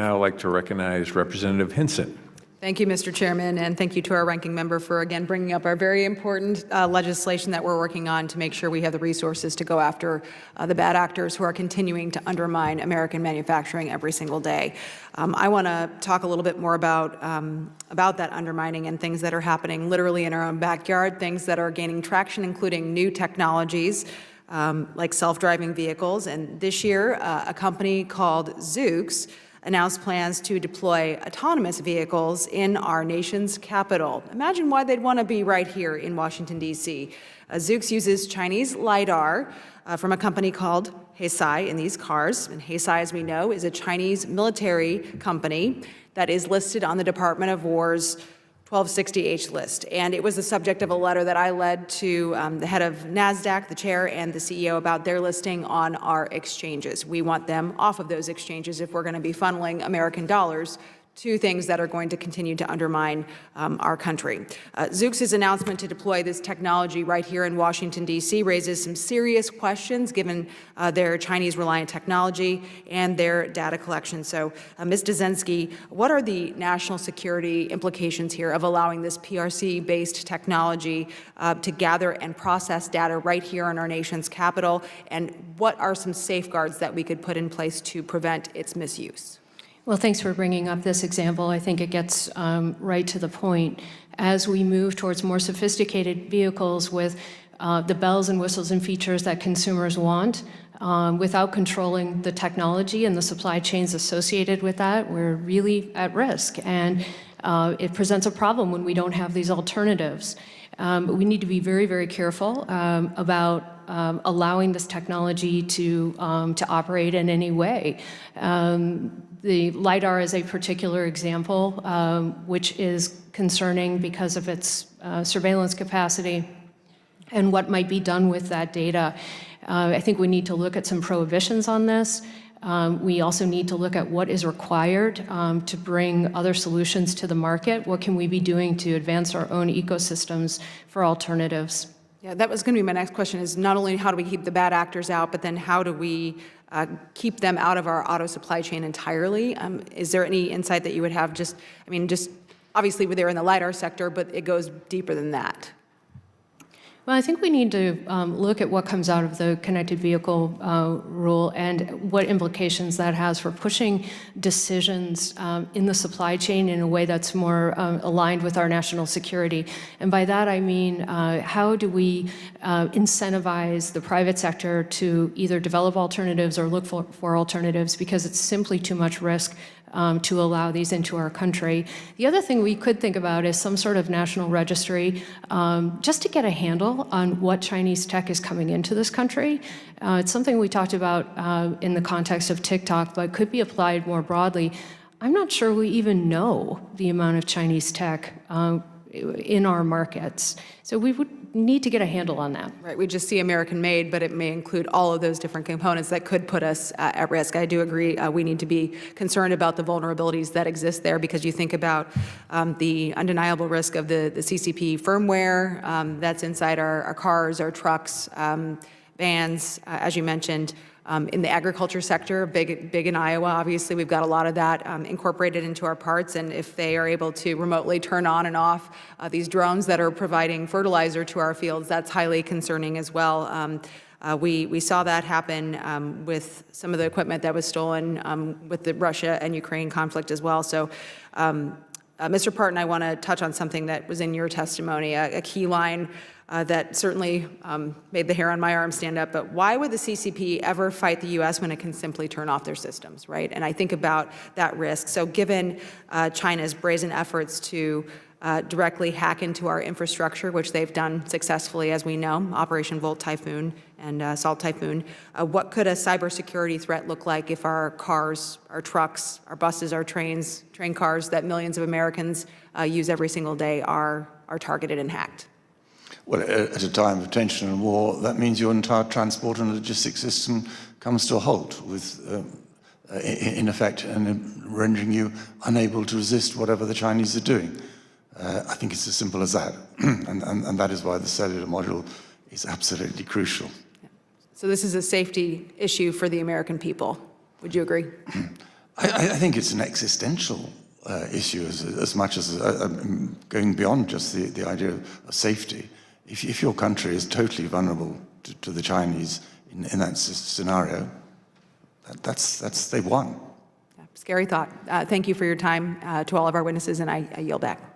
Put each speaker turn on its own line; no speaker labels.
Now I'd like to recognize Representative Hinson.
Thank you, Mr. Chairman, and thank you to our ranking member for, again, bringing up our very important legislation that we're working on to make sure we have the resources to go after the bad actors who are continuing to undermine American manufacturing every single day. I want to talk a little bit more about that undermining and things that are happening literally in our own backyard, things that are gaining traction, including new technologies like self-driving vehicles. And this year, a company called Zoox announced plans to deploy autonomous vehicles in our nation's capital. Imagine why they'd want to be right here in Washington, D.C. Zoox uses Chinese LiDAR from a company called Hinson in these cars. And Hinson, as we know, is a Chinese military company that is listed on the Department of War's 1260H list. And it was the subject of a letter that I led to the head of NASDAQ, the chair, and the CEO about their listing on our exchanges. We want them off of those exchanges if we're going to be funneling American dollars to things that are going to continue to undermine our country. Zoox's announcement to deploy this technology right here in Washington, D.C. raises some serious questions given their Chinese-reliant technology and their data collection. So, Ms. Dzenski, what are the national security implications here of allowing this PRC-based technology to gather and process data right here in our nation's capital, and what are some safeguards that we could put in place to prevent its misuse?
Well, thanks for bringing up this example. I think it gets right to the point. As we move towards more sophisticated vehicles with the bells and whistles and features that consumers want, without controlling the technology and the supply chains associated with that, we're really at risk. And it presents a problem when we don't have these alternatives. We need to be very, very careful about allowing this technology to operate in any way. The LiDAR is a particular example, which is concerning because of its surveillance capacity and what might be done with that data. I think we need to look at some prohibitions on this. We also need to look at what is required to bring other solutions to the market. What can we be doing to advance our own ecosystems for alternatives?
Yeah, that was going to be my next question, is not only how do we keep the bad actors out, but then how do we keep them out of our auto supply chain entirely? Is there any insight that you would have? Just obviously they're in the LiDAR sector, but it goes deeper than that.
Well, I think we need to look at what comes out of the connected vehicle rule and what implications that has for pushing decisions in the supply chain in a way that's more aligned with our national security. And by that I mean, how do we incentivize the private sector to either develop alternatives or look for alternatives, because it's simply too much risk to allow these into our country. The other thing we could think about is some sort of national registry, just to get a handle on what Chinese tech is coming into this country. It's something we talked about in the context of TikTok, but could be applied more broadly. I'm not sure we even know the amount of Chinese tech in our markets. So we would need to get a handle on that.
Right, we just see American made, but it may include all of those different components that could put us at risk. I do agree we need to be concerned about the vulnerabilities that exist there, because you think about the undeniable risk of the CCP firmware that's inside our cars, our trucks, vans, as you mentioned. In the agriculture sector, big in Iowa, obviously, we've got a lot of that incorporated into our parts, and if they are able to remotely turn on and off these drones that are providing fertilizer to our fields, that's highly concerning as well. We saw that happen with some of the equipment that was stolen with the Russia and Ukraine conflict as well. So, Mr. Parton, I want to touch on something that was in your testimony, a key line that certainly made the hair on my arm stand up. But why would the CCP ever fight the U.S. when it can simply turn off their systems, right? And I think about that risk. So given China's brazen efforts to directly hack into our infrastructure, which they've done successfully, as we know, Operation Volt Typhoon and Salt Typhoon, what could a cybersecurity threat look like if our cars, our trucks, our buses, our train cars that millions of Americans use every single day are targeted and hacked?
Well, at a time of tension and war, that means your entire transport and logistics system comes to a halt, with, in effect, and rendering you unable to resist whatever the Chinese are doing. I think it's as simple as that, and that is why the cellular module is absolutely crucial.
So this is a safety issue for the American people. Would you agree?
I think it's an existential issue as much as going beyond just the idea of safety. If your country is totally vulnerable to the Chinese in that scenario, they've won.
Scary thought. Thank you for your time to all of our witnesses, and I yield back.